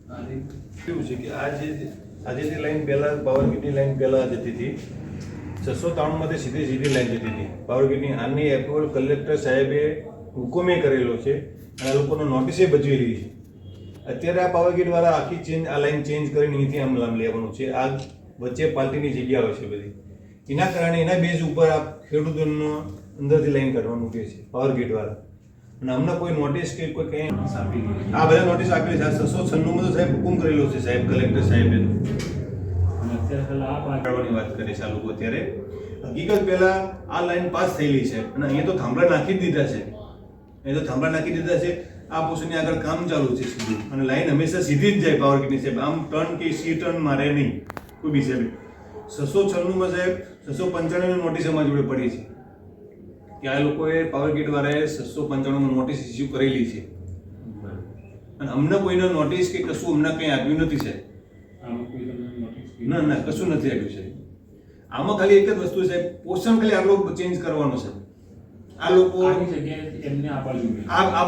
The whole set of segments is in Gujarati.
કેવું છે કે આજે જે લાઈન પહેલાં પાવર ગ્રીડની લાઈન પહેલાં જતી હતી 693માંથી સીધી લાઈન જતી હતી પાવર ગ્રીડની. આની એપ્રુવલ કલેક્ટર સાહેબે હુકમે કરેલો છે અને આ લોકોનો નોટિસે બજવી રહી છે. અત્યારે આ પાવર ગ્રીડવાળા આખી આ લાઈન ચેન્જ કરીને અહીંથી આમ લેવાનું છે. આ વચ્ચે પાર્ટીની જગ્યાઓ છે બધી, એના કારણે એના બેઝ ઉપર આ ખેડૂતોનો અંદરથી લાઈન કાઢવાનું કહે છે પાવર ગ્રીડવાળા. અને અમને કોઈ નોટિસ કે કોઈ કંઈ આ બધા નોટિસ આપેલી છે. 696 તો સાહેબ હુકમ કરેલો છે સાહેબ કલેક્ટર સાહેબે કાઢવાની વાત કરી છે આ લોકો. અત્યારે હકીકત પહેલા આ લાઈન પાસ થયેલી છે અને અહીંયા તો થાંભલા નાખી જ દીધા છે. આ પોર્શનની આગળ કામ ચાલુ છે સીધું, અને લાઈન હંમેશા સીધી જ જાય પાવર ગ્રીડની સાહેબ. આમ ટર્ન કે સી ટર્ન મારે નહીં કોઈ બી સાહેબ. 696 સાહેબ 695 નોટિસ અમારી જોડે પડી છે કે આ લોકોએ પાવર ગ્રીડ વાળાએ 695 નોટિસ ઇસ્યુ કરેલી છે અને અમને કોઈને નોટિસ કે કશું અમને કંઈ આપ્યું નથી સાહેબ. ના કશું નથી આપ્યું સાહેબ. આમાં ખાલી એક જ વસ્તુ સાહેબ, પોર્શન ખાલી આટલો ચેન્જ કરવાનો છે. આ લોકો આ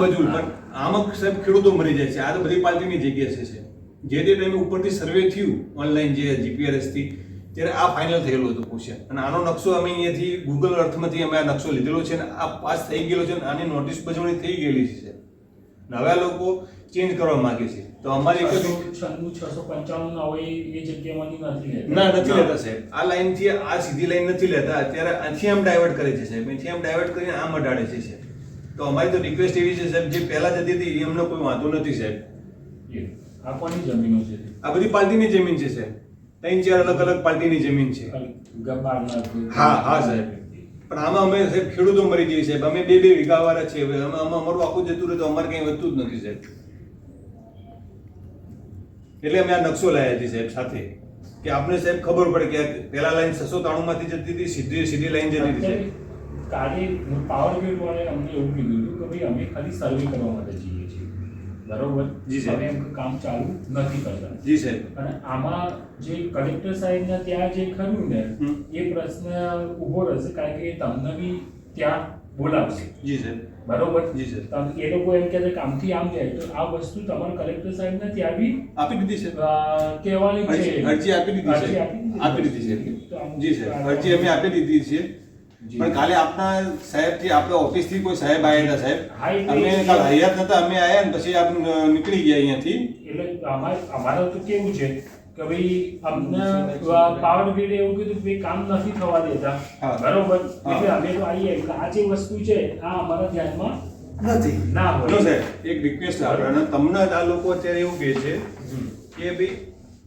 બાજુ પણ આમાં સાહેબ ખેડૂતો મરી જાય છે. આ તો બધી પાર્ટીની જગ્યા છે સાહેબ. જે તે ટાઈમે ઉપરથી સર્વે થયું ઓનલાઈન જે જીપીઆરએસ થી, ત્યારે આ ફાઇનલ થયેલું હતું પોર્શન. અને આનો નકશો અમે અહીંયાથી ગૂગલ અર્થમાંથી અમે આ નકશો લીધેલો છે અને આ પાસ થઈ ગયેલો છે અને આની નોટિસ બજવણી થઈ ગયેલી છે. હવે આ લોકો ચેન્જ કરવા માંગે છે. તો અમારી એક 695 હવે એ જગ્યામાંથી નથી લેતા. નથી લેતા સાહેબ. આ લાઈન થી આ સીધી લાઈન નથી લેતા. અત્યારે અહીંથી આમ ડાયવર્ટ કરે છે સાહેબ. અહીંથી આમ ડાયવર્ટ કરીને આમ અડાડે છે સાહેબ. તો અમારી તો રિક્વેસ્ટ એવી છે સાહેબ, જે પહેલા જતી હતી એ અમને કોઈ વાંધો નથી સાહેબ. આ કોની જમીનો છે? આ બધી પાર્ટીની જમીન છે સાહેબ. 3-4 અલગ પાર્ટીની જમીન છે. હા સાહેબ. પણ આમાં અમે સાહેબ ખેડૂતો મરી જઈએ સાહેબ. અમે 2 વીઘા વાળા છે. હવે અમારું આખું જતું રહે તો અમારે કંઈ વધતું જ નથી સાહેબ. એટલે અમે આ નકશો લાવ્યા છીએ સાહેબ સાથે, કે આપણે સાહેબ ખબર પડે કે પહેલા લાઈન 693 માંથી જતી હતી, સીધી લાઈન જતી હતી. કાલે પાવર ગ્રીડ વાળાએ અમને એવું કીધું હતું કે ભાઈ અમે ખાલી સર્વે કરવા માટે જઈએ છીએ, બરોબર? જી સાહેબ. અમે એમ કામ ચાલુ નથી કરતા. જી સાહેબ. અને આમાં જે કલેક્ટર સાહેબના ત્યાં જે ખરું ને એ પ્રશ્ન ઊભો રહેશે, કારણ કે તમને બી ત્યાં બોલાવશે. જી સાહેબ. બરોબર? જી સર. એ લોકો એમ કહે છે કામથી આમ જાય તો આ વસ્તુ તમારા કલેક્ટર સાહેબને ત્યાં બી આપી દીધી છે, કહેવાની છે. અરજી આપી દીધી છે. જી સર, અરજી અમે આપી દીધી છે. પણ કાલે આપના સાહેબથી આપણા ઓફિસથી કોઈ સાહેબ આવ્યા હતા સાહેબ. અમે કાલ હયાત નતા, અમે આવ્યા ને પછી આપ નીકળી ગયા અહીંયાથી. એટલે અમારે તો કેવું છે કે ભાઈ અમને પાવર ગ્રીડ એવું કીધું કે કામ નથી થવા દેતા, બરોબર? એટલે અમે તો આવીએ. એટલે આ જે વસ્તુ છે આ અમારા ધ્યાનમાં નથી. ના હોય સાહેબ. એક રિક્વેસ્ટ આપણે તમને, આ લોકો અત્યારે એવું કહે છે કે ભાઈ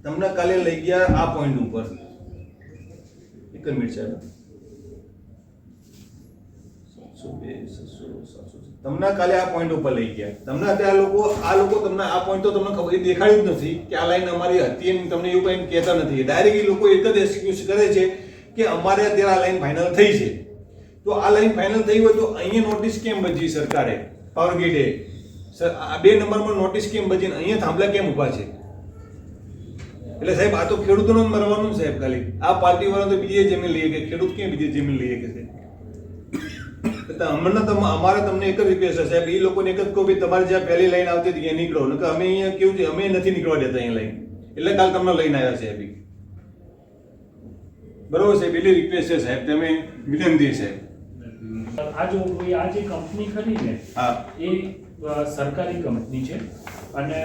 તમને કાલે લઈ ગયા આ પોઈન્ટ ઉપર. એક મિનિટ સાહેબ. તમને કાલે આ પોઈન્ટ ઉપર લઈ ગયા. તમને અત્યારે આ લોકો તમને આ પોઈન્ટ તો તમને ખબર દેખાડ્યું જ નથી કે આ લાઈન અમારી હતી અને તમને એવું કંઈ કહેતા નથી. ડાયરેક્ટ લોકો એક જ એક્સક્યુઝ કરે છે કે અમારે અત્યારે આ લાઈન ફાઇનલ થઈ છે. તો આ લાઈન ફાઇનલ થઈ હોય તો અહીંયા નોટિસ કેમ બજી સરકારે, પાવર ગ્રીડે? આ 2 નંબરમાં નોટિસ કેમ બજી? અહીંયા થાંભલા કેમ ઊભા છે? એટલે સાહેબ આ તો ખેડૂતોને જ મરવાનું સાહેબ. ખાલી આ પાર્ટી વાળા તો બીજી જમીન લઈએ કે ખેડૂત કેમ બીજી જમીન લઈએ કે સાહેબ? અમારે તમને એક જ રિક્વેસ્ટ છે સાહેબ, એ લોકોને એક જ કહો ભાઈ તમારે જ્યાં પહેલી લાઈન આવતી હતી ત્યાં નીકળો. નકર અમે અહીંયા કેવું છે, અમે નથી નીકળવા દેતા અહીંયા લાઈન. એટલે કાલ તમને લઈને આવ્યા સાહેબ. બરોબર સાહેબ? એટલી રિક્વેસ્ટ છે સાહેબ, તમે વિનંતી સાહેબ. આ જે કંપની ખરી ને એ સરકારી કંપની છે અને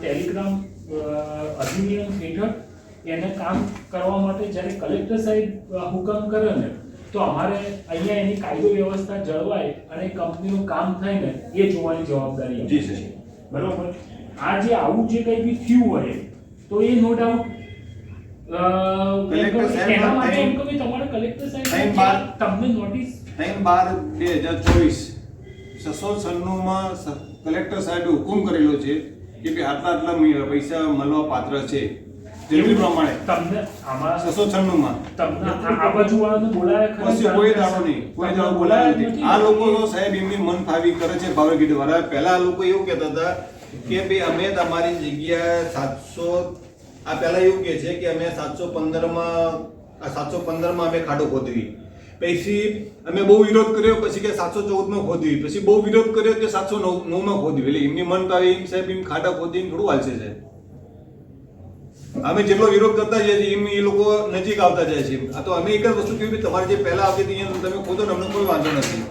ટેલિગ્રામ અધિનિયમ હેઠળ એને કામ કરવા માટે જ્યારે કલેક્ટર સાહેબ હુકમ કરે ને તો અમારે અહીંયા એની કાયદો વ્યવસ્થા જળવાય અને કંપનીનું કામ થાય ને એ જોવાની જવાબદારી જી છે. બરોબર? આ જે આવું જે કંઈ બી થયું હોય તો એ નો ડાઉટ એના માટે એમ કે તમારે કલેક્ટર સાહેબ તમને નોટિસ 3/12/2024 696માં કલેક્ટર સાહેબે હુકમ કરેલો છે કે ભાઈ આટલા પૈસા મળવા પાત્ર છે. જરૂરી પ્રમાણે તમને આમાં 696માં તમને આ બાજુવાળાને બોલાયા ખરા? કોઈ દાડો નહીં, કોઈ દાડો બોલાયા નથી. આ લોકો તો સાહેબ એમની મન ફાવી કરે છે પાવર ગ્રીડ વાળા. પહેલા લોકો એવું કહેતા હતા કે ભાઈ અમે તમારી જગ્યા 700, આ પહેલા એવું કહે છે કે અમે 715માં અમે ખાડો ખોદવી. પછી અમે બહુ વિરોધ કર્યો, પછી કે 714માં ખોદવી, પછી બહુ વિરોધ કર્યો કે 709માં ખોદવી. એટલે એમની મન ફાવી સાહેબ એમ ખાડા ખોદીને થોડું હાલશે સાહેબ. અમે જેટલો વિરોધ કરતા જઈએ છીએ એમ એ લોકો નજીક આવતા જાય છે. આ તો અમે એક જ વસ્તુ કહ્યું કે તમારે જે પહેલા આવતી હતી અહીંયા તમે ખોદો ને અમને કોઈ વાંધો નથી.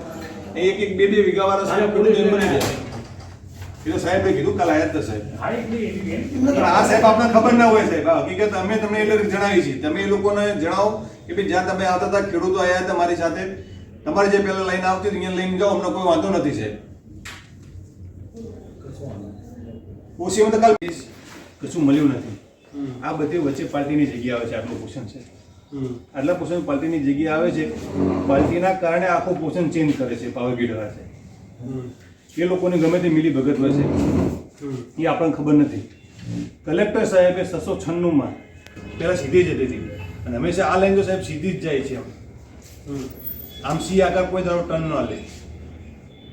એક એક બે વીઘાવાળા સાહેબ ખેડૂતો એમ બની જાય. એ તો સાહેબે કીધું કાલ આયા જ હતા સાહેબ. હા એટલે એની બેન આ સાહેબ આપણને ખબર ના હોય સાહેબ. આ હકીકત અમે તમને એટલે જણાવી છે. તમે એ લોકોને જણાવો કે ભાઈ જ્યાં તમે આવતા હતા ખેડૂતો આવ્યા હતા મારી સાથે, તમારી જે પહેલા લાઈન આવતી હતી અહીંયા લઈને જાઓ, અમને કોઈ વાંધો નથી સાહેબ. ઓછીમાં તો કાલ કશું મળ્યું નથી. આ બધી વચ્ચે પાર્ટીની જગ્યા આવે છે. આટલું પોષણ છે, આટલા પોષણ પાર્ટીની જગ્યા આવે છે. પાર્ટીના કારણે આખો પોષણ ચેન્જ કરે છે પાવરગ્રીડ વાળા છે. એ લોકોને ગમે તે મિલી ભગત હોય છે એ આપણને ખબર નથી. કલેક્ટર સાહેબે 696માં પહેલાં સીધી જતી હતી અને હંમેશા આ લાઈન તો સાહેબ સીધી જ જાય છે. આમ સી આકાર કોઈ ધારો ટર્ન ન લે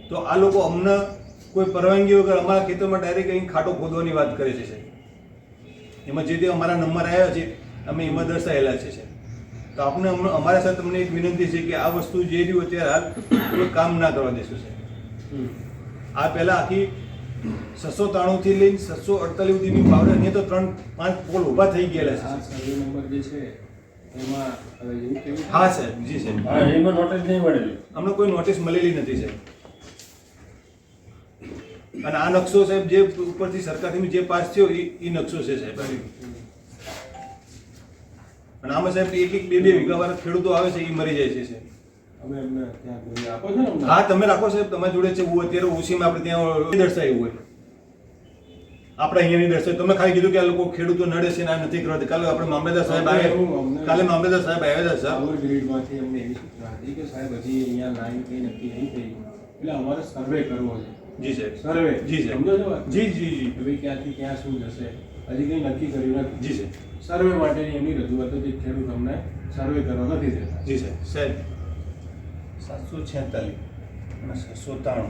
તો આ લોકો અમને કોઈ પરવાનગી વગર અમારા ખેતરમાં ડાયરેક્ટ અહીં ખાટો ખોદવાની વાત કરે છે સાહેબ. એમાં જે તે અમારા નંબર આવ્યા છે અમે એમાં દર્શાવેલા છે સાહેબ. તો આપણે અમારા સાથે તમને એક વિનંતી છે કે આ વસ્તુ જે રહ્યું અત્યારે હાલ કોઈ કામ ના કરવા દેશો સાહેબ. આ પહેલાં આખી 693 થી લઈને 748 સુધીની પાવર અહીંયા તો 3-5 પોલ ઊભા થઈ ગયેલા છે. સર્વે નંબર જે છે એમાં હવે એવું કેવું હા સાહેબ, જી સાહેબ. હા એમાં નોટિસ નહીં મળેલી. અમને કોઈ નોટિસ મળેલી નથી સાહેબ. અને આ નકશો સાહેબ જે ઉપરથી સરકારથી જે પાસ થયો એ નકશો છે સાહેબ. અને આમાં સાહેબ એક બે વીઘાવાળા ખેડૂતો આવે છે એ મરી જાય છે સાહેબ. અમે એમને ત્યાં કોઈ આપો છો ને અમને? હા તમે રાખો સાહેબ, તમારી જોડે છે. હું અત્યારે ઓછીમાં આપણે ત્યાં દર્શાવ્યું હોય, આપણે અહીંયા નહીં દર્શાવ્યું. તમે ખાલી કીધું કે આ લોકો ખેડૂતો નડે છે ને આ નથી કરવા. કાલે આપણે મામલેદાર સાહેબ આવ્યા, કાલે મામલેદાર સાહેબ આવ્યા હતા સાહેબ. પાવર ગ્રીડમાંથી અમને એવી સૂચના હતી કે સાહેબ હજી અહીંયા લાઈન કઈ નક્કી નહીં થઈ એટલે અમારે સર્વે કરવો છે. જી સાહેબ. સર્વે જી સાહેબ. સમજો છો વાત? જી જી જી કે ભાઈ ક્યાંથી ક્યાં શું જશે હજી કંઈ નક્કી કર્યું નથી. જી સાહેબ. સર્વે માટેની એમની રજૂઆત હતી. ખેડૂત અમને સર્વે કરવા નથી દેતા. જી સાહેબ. સાહેબ 746 અને 693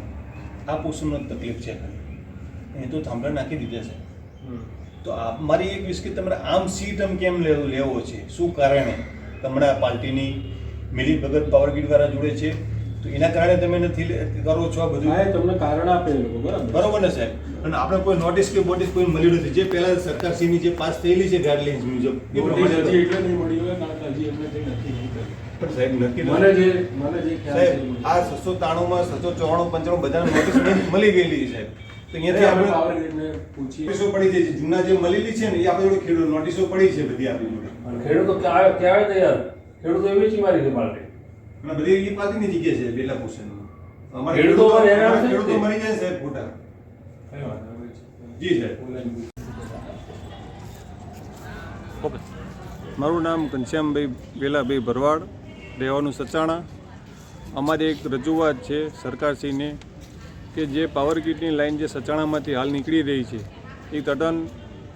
આ પોષણનો તકલીફ છે ખાલી. એ તો થાંભલા નાખી દીધા છે. તો મારી એક વિશ કે તમારે આમ સીટ કેમ લેવો છે, શું કારણે તમારા પાર્ટીની મિલી ભગત પાવરગ્રીડ વાળા જોડે છે તો એના કારણે તમે નથી કરો છો આ બધું. હા એ તમને કારણ આપે એ લોકો બરાબર. બરોબર ને સાહેબ. અને આપણે કોઈ નોટિસ કે બોટિસ કોઈ મળ્યું નથી. જે પહેલા સરકારશ્રીની જે પાસ થયેલી છે ગાઈડલાઇન્સ મુજબ એ નોટિસ પ્રમાણે હજી એટલે નહીં મળી હોય કારણ કે હજી એમને કંઈ નક્કી નહીં કર્યું. પણ સાહેબ નક્કી મને જે ખ્યાલ સાહેબ છે આ 693માં 694 95 બધાને નોટિસ મળી ગયેલી છે સાહેબ. તો અહીંયાથી આપણે આપણે પાવર ગ્રીડને પૂછીએ. નોટિસો પડી જાય છે. જૂના જે મળેલી છે ને એ આપણે જોડે ખેડૂત નોટિસો પડી છે બધી આપણી જોડે. ખેડૂતો ક્યાં આવે તૈયાર ખેડૂતો એવી જ મારી ગઈ પાર્ટી અને બધી એ પાર્ટીની જગ્યા છે બેલા પોષણમાં. અમારા ખેડૂતો પર હેરાન અમારા છે ખેડૂતો તે. મરી જાય સાહેબ ખોટા. કઈ વાંધો નહીં. જી સાહેબ. મારું નામ ઘનશ્યામભાઈ વેલાભાઈ ભરવાડ, રહેવાનું સચાણા. અમારી એક રજૂઆત છે સરકારશ્રીને કે જે પાવરગ્રીડની લાઈન જે સચાણામાંથી હાલ નીકળી રહી છે એ તદ્દન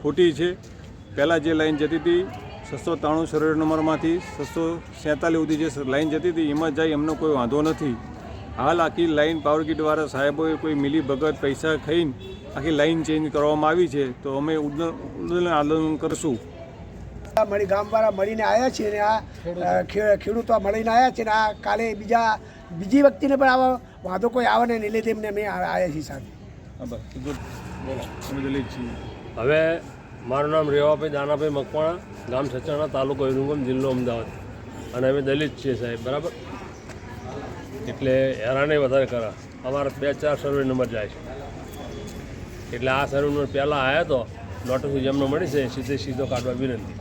ખોટી છે. પહેલાં જે લાઈન જતી હતી 693 સર્વે નંબરમાંથી 647 સુધી જે લાઈન જતી હતી એમાં જાય એમનો કોઈ વાંધો નથી. હાલ આખી લાઈન પાવરગ્રીડવાળા સાહેબોએ કોઈ મિલી ભગત પૈસા ખાઈને આખી લાઈન ચેન્જ કરવામાં આવી છે. તો અમે આંદોલન કરશું. ગામવાળા મળીને આવ્યા છે ને આ ખેડૂતો મળીને આવ્યા છે ને આ કાલે બીજી વ્યક્તિને પણ આવા વાંધો કોઈ આવે ને એને લીધે એમને અમે આવ્યા છીએ સાથે. હવે મારું નામ રેવાભાઈ દાનાભાઈ મકવાણા, ગામ સચાણા, તાલુકો વિરમગામ, જિલ્લો અમદાવાદ. અને અમે દલિત છીએ સાહેબ, બરાબર. એટલે હેરાને વધારે કરા. અમારા 2-4 સર્વે નંબર જાય છે એટલે આ સર્વે નંબર પહેલાં આવ્યા તો નોટિસ જેમનો મળી છે સીધો કાઢવા વિનંતી.